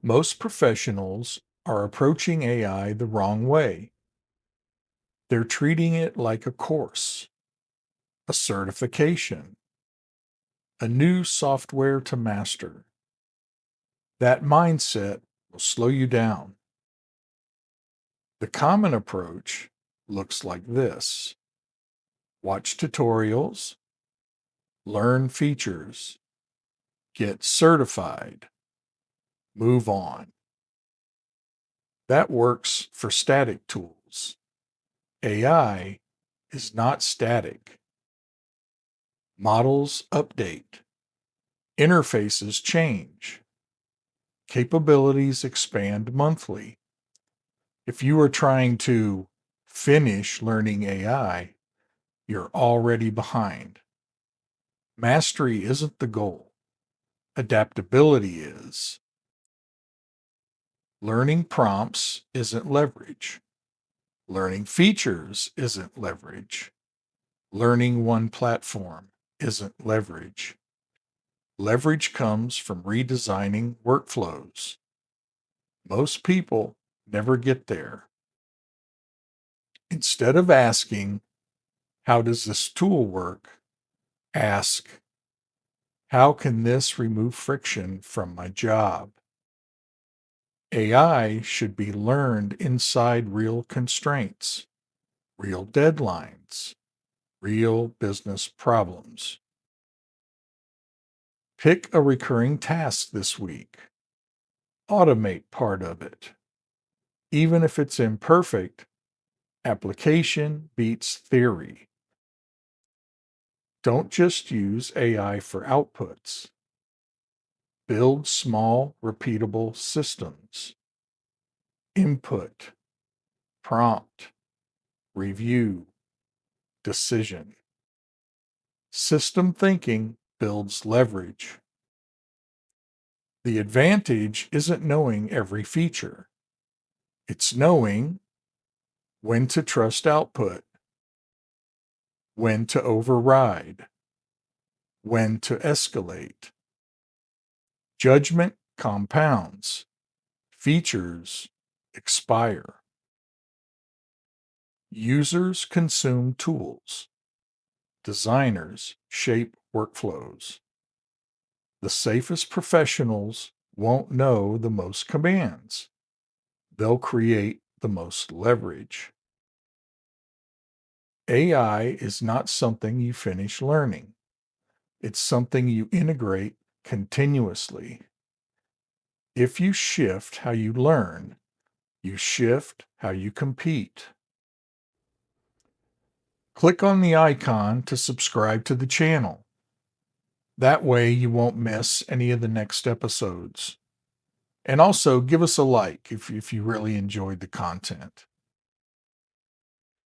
Most professionals are approaching AI the wrong way. They're treating it like a course, a certification, a new software to master. That mindset will slow you down. The common approach looks like this: watch tutorials, learn features, get certified, move on. That works for static tools. AI is not static. Models update, interfaces change, capabilities expand monthly. If you are trying to finish learning AI, you're already behind. Mastery isn't the goal, adaptability is. Learning prompts isn't leverage. Learning features isn't leverage. Learning one platform isn't leverage. Leverage comes from redesigning workflows. Most people never get there. Instead of asking, how does this tool work? Ask, how can this remove friction from my job? AI should be learned inside real constraints, real deadlines, real business problems. Pick a recurring task this week. Automate part of it. Even if it's imperfect, application beats theory. Don't just use AI for outputs. Build small, repeatable systems. Input, prompt, review, decision. System thinking builds leverage. The advantage isn't knowing every feature. It's knowing when to trust output, when to override, when to escalate. Judgment compounds. Features expire. Users consume tools. Designers shape workflows. The safest professionals won't know the most commands. They'll create the most leverage. AI is not something you finish learning. It's something you integrate continuously. If you shift how you learn, you shift how you compete. Click on the icon to subscribe to the channel. That way you won't miss any of the next episodes. And also give us a like if you really enjoyed the content.